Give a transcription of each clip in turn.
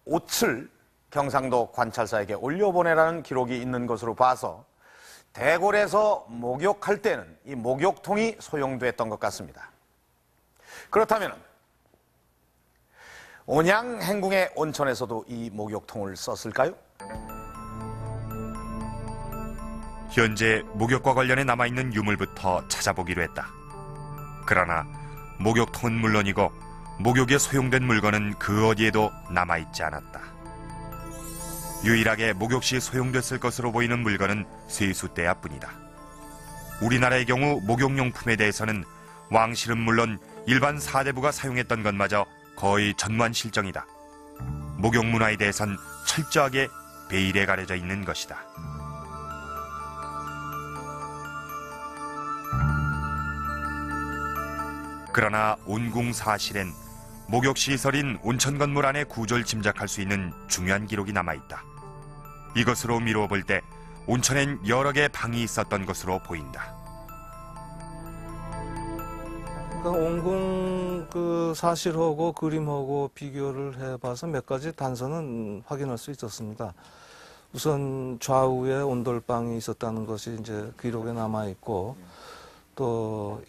옷을 경상도 관찰사에게 올려보내라는 기록이 있는 것으로 봐서 대궐에서 목욕할 때는 이 목욕통이 소용됐던 것 같습니다. 그렇다면 온양행궁의 온천에서도 이 목욕통을 썼을까요? 현재 목욕과 관련해 남아있는 유물부터 찾아보기로 했다. 그러나 목욕통은 물론이고 목욕에 소용된 물건은 그 어디에도 남아있지 않았다. 유일하게 목욕 시 소용됐을 것으로 보이는 물건은 쇠수대야뿐이다. 우리나라의 경우 목욕용품에 대해서는 왕실은 물론 일반 사대부가 사용했던 것마저 거의 전무한실정이다. 목욕 문화에 대해선 철저하게 베일에 가려져 있는 것이다. 그러나 온궁사실엔 목욕시설인 온천 건물 안의 구조를 짐작할 수 있는 중요한 기록이 남아있다. 이것으로 미루어 볼 때 온천엔 여러 개의 방이 있었던 것으로 보인다. 그러니까 온궁 그 사실하고 그림하고 비교를 해봐서 몇 가지 단서는 확인할 수 있었습니다. 우선 좌우에 온돌방이 있었다는 것이 이제 기록에 남아 있고, 또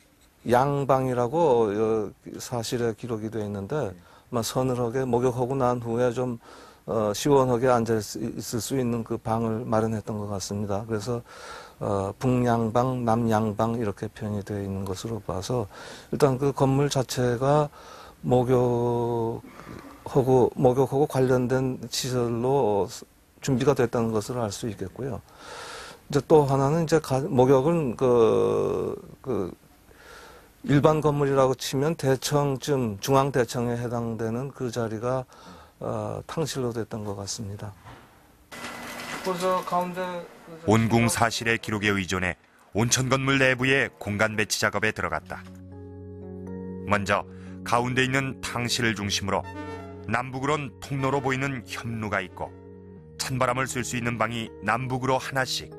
양방이라고 사실에 기록이 되어 있는데, 서늘하게 목욕하고 난 후에 좀 시원하게 앉아 있을 수 있는 그 방을 마련했던 것 같습니다. 그래서 북양방, 남양방 이렇게 표현이 되어 있는 것으로 봐서 일단 그 건물 자체가 목욕하고 관련된 시설로 준비가 됐다는 것을 알 수 있겠고요. 이제 또 하나는 이제 목욕은 일반 건물이라고 치면 대청쯤 중앙대청에 해당되는 그 자리가 탕실로 됐던 것 같습니다. 그래서 가운데 온궁 사실의 기록에 의존해 온천 건물 내부의 공간 배치 작업에 들어갔다. 먼저 가운데 있는 탕실을 중심으로 남북으론 통로로 보이는 현루가 있고 찬바람을 쐴 수 있는 방이 남북으로 하나씩,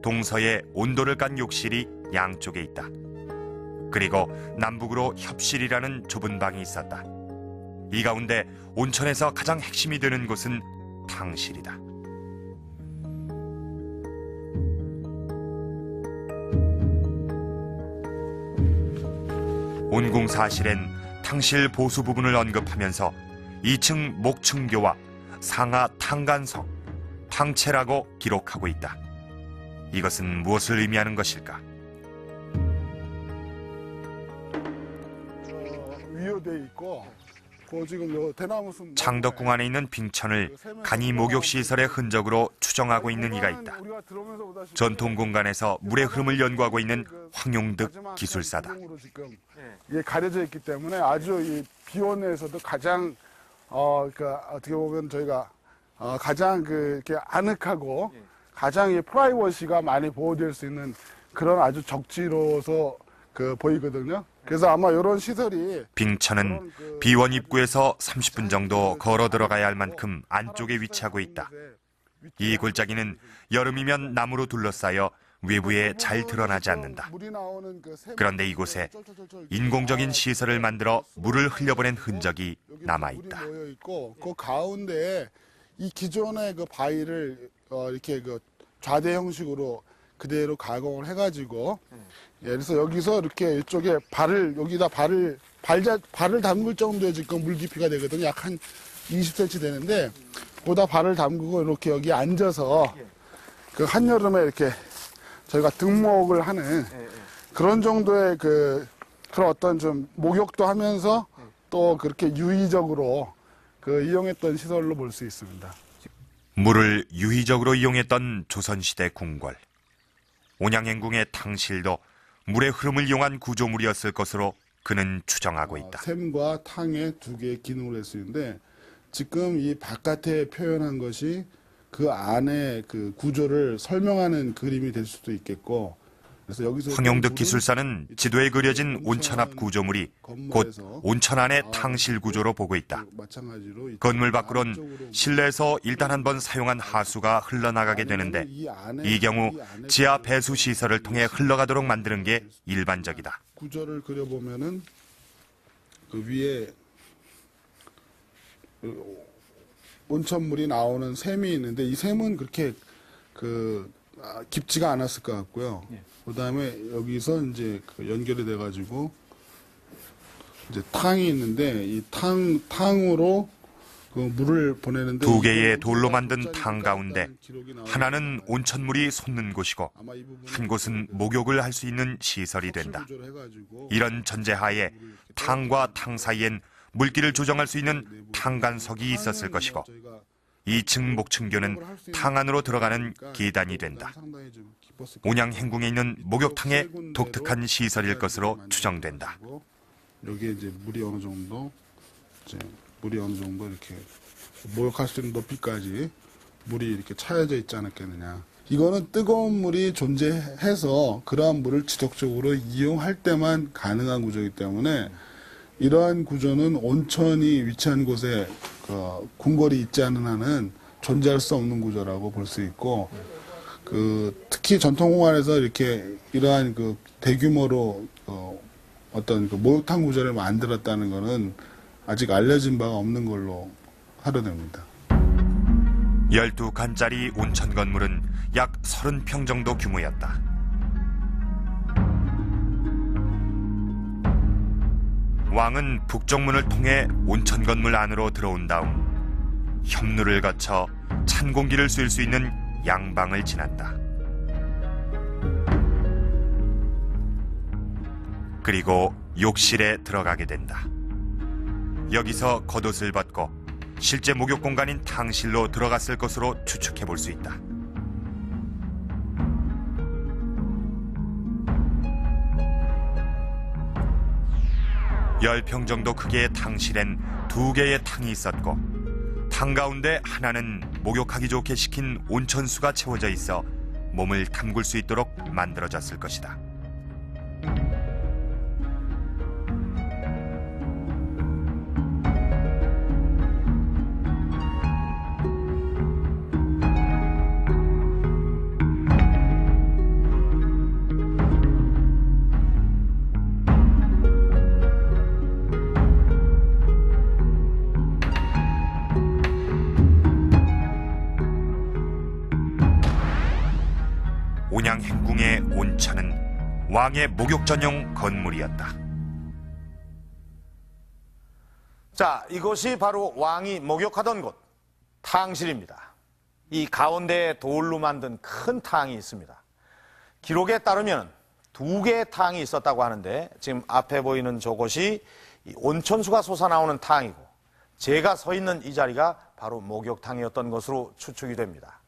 동서에 온도를 깐 욕실이 양쪽에 있다. 그리고 남북으로 협실이라는 좁은 방이 있었다. 이 가운데 온천에서 가장 핵심이 되는 곳은 탕실이다. 온궁 사실엔 탕실 보수 부분을 언급하면서 2층 목층교와 상하 탕간성, 탕체라고 기록하고 있다. 이것은 무엇을 의미하는 것일까? 위효돼 있고, 지금 대나무 숲 창덕궁 안에 있는 빙천을 간이 목욕시설의 흔적으로 추정하고 있는 이가 있다. 전통 공간에서 물의 흐름을 연구하고 있는 황용득 기술사다. 이게 가려져 있기 때문에 아주 이 비원에서도 가장 어떻게 보면 저희가 가장 이렇게 아늑하고 가장 이 프라이버시가 많이 보호될 수 있는 그런 아주 적지로서 보이거든요. 그래서 아마 이런 시설이 빙천은 비원 입구에서 30분 정도 걸어 들어가야 할 만큼 안쪽에 위치하고 있다. 이 골짜기는 여름이면 나무로 둘러싸여 외부에 잘 드러나지 않는다. 그런데 이곳에 인공적인 시설을 만들어 물을 흘려보낸 흔적이 남아있다. 그 가운데에 이 기존의 그 바위를 이렇게 좌대 형식으로 그대로 가공을 해가지고, 그래서 여기서 이렇게 이쪽에 여기다 발을 담글 정도의 지금 물 깊이가 되거든요. 약 한 20cm 되는데, 보다 발을 담그고 이렇게 여기 앉아서 그 한여름에 이렇게 저희가 등목을 하는 그런 정도의 그런 어떤 좀 목욕도 하면서 또 그렇게 유의적으로 이용했던 시설로 볼 수 있습니다. 물을 유의적으로 이용했던 조선시대 궁궐. 온양행궁의 탕실도 물의 흐름을 이용한 구조물이었을 것으로 그는 추정하고 있다. 샘과 탕의 두 개의 기능을 할 수 있는데, 지금 이 바깥에 표현한 것이 그 안에 그 구조를 설명하는 그림이 될 수도 있겠고, 그래서 여기서 황용득 기술사는 지도에 그려진 온천 앞 구조물이 곧 온천 안의 탕실 구조로 보고 있다. 건물 밖으론 실내에서 일단 한번 사용한 하수가 흘러나가게 되는데, 이 경우 지하 배수 시설을 통해 흘러가도록 만드는 게 일반적이다. 구조를 그려보면은 그 위에 온천물이 나오는 샘이 있는데 이 샘은 그렇게 깊지가 않았을 것 같고요. 그다음에 여기서 이제 연결이 돼가지고 이제 탕이 있는데 이 탕으로 물을 보내는데 두 개의 돌로 만든 탕 가운데 하나는 온천물이 솟는 곳이고 한 곳은 목욕을 할 수 있는 시설이 된다. 이런 전제하에 탕과 탕 사이엔 물기를 조정할 수 있는 탕간석이 있었을 것이고 2층 목층교는 탕 안으로 들어가는 계단이 된다. 온양행궁에 있는 목욕탕의 독특한 시설일 것으로 추정된다. 여기에 이제 물이 어느 정도 이렇게 목욕할 수 있는 높이까지 물이 이렇게 차여져 있지 않았겠느냐. 이거는 뜨거운 물이 존재해서 그러한 물을 지속적으로 이용할 때만 가능한 구조이기 때문에 이러한 구조는 온천이 위치한 곳에 궁궐이 있지 않은 한은 존재할 수 없는 구조라고 볼 수 있고, 특히 전통공원에서 이렇게 이러한 대규모로 어떤 목욕탕 구조를 만들었다는 것은 아직 알려진 바가 없는 걸로 하려됩니다. 12칸짜리 온천 건물은 약 30평 정도 규모였다. 왕은 북쪽문을 통해 온천 건물 안으로 들어온 다음 협루를 거쳐 찬 공기를 쐴 수 있는 양방을 지났다. 그리고 욕실에 들어가게 된다. 여기서 겉옷을 벗고 실제 목욕 공간인 탕실로 들어갔을 것으로 추측해 볼 수 있다. 열 평 정도 크기의 탕실엔 2개의 탕이 있었고 탕 가운데 하나는 목욕하기 좋게 식힌 온천수가 채워져 있어 몸을 담글 수 있도록 만들어졌을 것이다. 온양행궁의 온천은 왕의 목욕 전용 건물이었다. 자, 이것이 바로 왕이 목욕하던 곳, 탕실입니다. 이 가운데에 돌로 만든 큰 탕이 있습니다. 기록에 따르면 2개의 탕이 있었다고 하는데 지금 앞에 보이는 저곳이 온천수가 솟아나오는 탕이고 제가 서 있는 이 자리가 바로 목욕탕이었던 것으로 추측이 됩니다.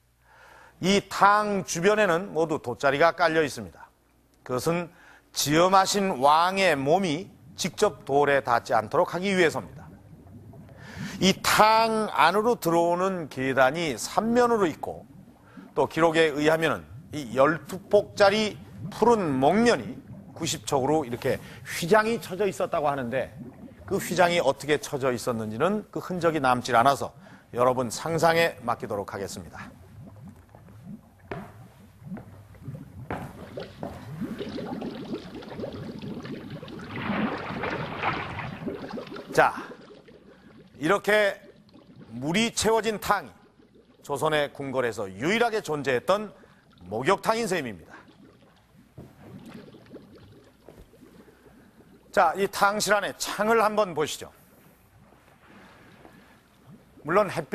이 탕 주변에는 모두 돗자리가 깔려 있습니다. 그것은 지엄하신 왕의 몸이 직접 돌에 닿지 않도록 하기 위해서입니다. 이 탕 안으로 들어오는 계단이 3면으로 있고 또 기록에 의하면 이 12폭짜리 푸른 목면이 90척으로 이렇게 휘장이 쳐져 있었다고 하는데 그 휘장이 어떻게 쳐져 있었는지는 그 흔적이 남질 않아서 여러분 상상에 맡기도록 하겠습니다. 자, 이렇게 물이 채워진 탕이 조선의 궁궐에서 유일하게 존재했던 목욕탕인 셈입니다. 자, 이 탕실 안에 창을 한번 보시죠. 물론 햇볕